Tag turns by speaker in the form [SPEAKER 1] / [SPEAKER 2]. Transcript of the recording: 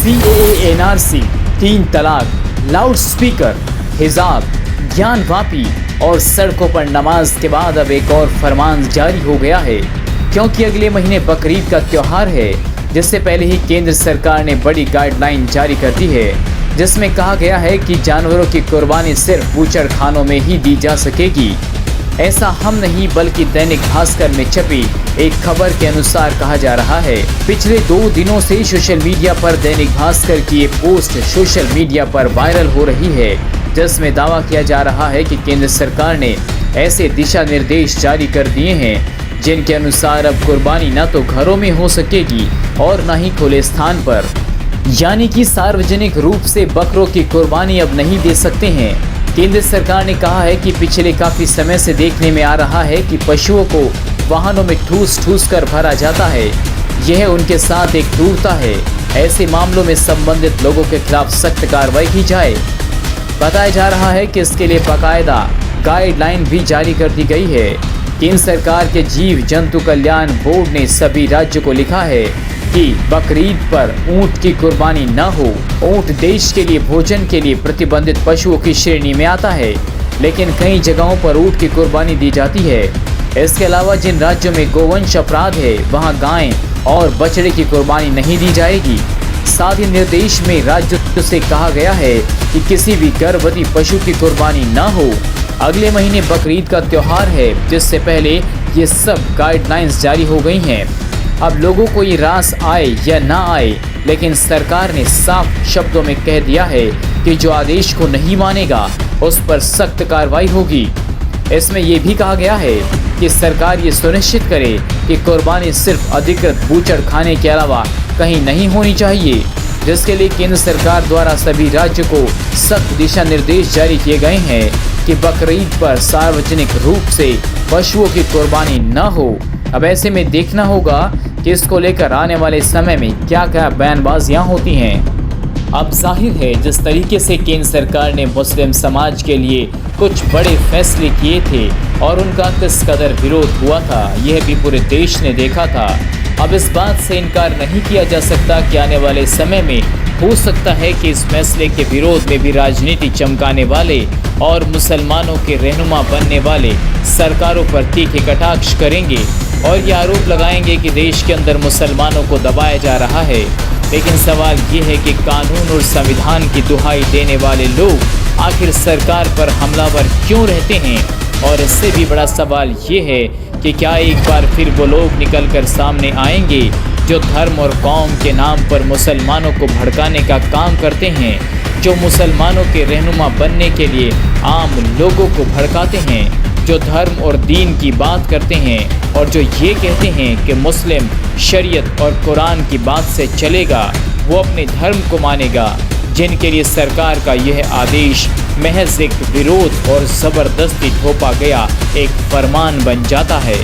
[SPEAKER 1] CAA NRC, 3 तलाक, loud speaker, हिजाब, ज्ञान वापी और सड़कों पर नमाज के बाद अब एक और फरमान जारी हो गया है, क्योंकि अगले महीने बकरीद का त्योहार है, जिससे पहले ही केंद्र सरकार ने बड़ी गाइडलाइन जारी कर दी है, जिसमें कहा गया है कि जानवरों की कुर्बानी सिर्फ बूचड़खानों में ही दी जा सकेगी। ऐसा हम नहीं बल्कि दैनिक भास्कर में छपी एक खबर के अनुसार कहा जा रहा है। पिछले 2 दिनों से सोशल मीडिया पर दैनिक भास्कर की ये पोस्ट सोशल मीडिया पर वायरल हो रही है, जिसमें दावा किया जा रहा है कि केंद्र सरकार ने ऐसे दिशा निर्देश जारी कर दिए हैं जिनके अनुसार अब कुर्बानी न तो घरों में हो सकेगी और न ही खुले स्थान पर, यानी कि सार्वजनिक रूप से बकरों की कुर्बानी अब नहीं दे सकते हैं। केंद्र सरकार ने कहा है कि पिछले काफी समय से देखने में आ रहा है कि पशुओं को वाहनों में ठूस कर भरा जाता है। यह उनके साथ एक क्रूरता है। ऐसे मामलों में संबंधित लोगों के खिलाफ सख्त कार्रवाई की जाए। बताया जा रहा है कि इसके लिए बाकायदा गाइडलाइन भी जारी कर दी गई है। केंद्र सरकार के जीव जंतु कल्याण बोर्ड ने सभी राज्यों को लिखा है कि बकरीद पर ऊंट की कुर्बानी न हो। ऊंट देश के लिए भोजन के लिए प्रतिबंधित पशुओं की श्रेणी में आता है, लेकिन कई जगहों पर ऊंट की कुर्बानी दी जाती है। इसके अलावा जिन राज्यों में गोवंश अपराध है, वहां गाय और बछड़े की कुर्बानी नहीं दी जाएगी। साथ ही निर्देश में राज्यों से कहा गया है कि किसी भी गर्भवती पशु की कुर्बानी न हो। अगले महीने बकरीद का त्योहार है, जिससे पहले ये सब गाइडलाइंस जारी हो गई हैं। अब लोगों को ये रास आए या ना आए, लेकिन सरकार ने साफ शब्दों में कह दिया है कि जो आदेश को नहीं मानेगा उस पर सख्त कार्रवाई होगी। इसमें यह भी कहा गया है कि सरकार ये सुनिश्चित करे कि कुर्बानी सिर्फ अधिकृत बूचड़खाने के अलावा कहीं नहीं होनी चाहिए, जिसके लिए केंद्र सरकार द्वारा सभी राज्यों को सख्त दिशा निर्देश जारी किए गए हैं कि बकरीद पर सार्वजनिक रूप से पशुओं की कुर्बानी न हो। अब ऐसे में देखना होगा कि इसको लेकर आने वाले समय में क्या क्या बयानबाजियां होती हैं। अब जाहिर है जिस तरीके से केंद्र सरकार ने मुस्लिम समाज के लिए कुछ बड़े फैसले किए थे और उनका किस कदर विरोध हुआ था, यह भी पूरे देश ने देखा था। अब इस बात से इनकार नहीं किया जा सकता कि आने वाले समय में हो सकता है कि इस फैसले के विरोध में भी राजनीति चमकाने वाले और मुसलमानों के रहनुमा बनने वाले सरकारों पर तीखे कटाक्ष करेंगे और ये आरोप लगाएंगे कि देश के अंदर मुसलमानों को दबाया जा रहा है। लेकिन सवाल ये है कि कानून और संविधान की दुहाई देने वाले लोग आखिर सरकार पर हमलावर क्यों रहते हैं? और इससे भी बड़ा सवाल ये है कि क्या एक बार फिर वो लोग निकल कर सामने आएंगे जो धर्म और कौम के नाम पर मुसलमानों को भड़काने का काम करते हैं, जो मुसलमानों के रहनुमा बनने के लिए आम लोगों को भड़काते हैं, जो धर्म और दीन की बात करते हैं और जो ये कहते हैं कि मुस्लिम शरीयत और कुरान की बात से चलेगा, वो अपने धर्म को मानेगा, जिनके लिए सरकार का यह आदेश महज एक विरोध और ज़बरदस्ती थोपा गया एक फरमान बन जाता है।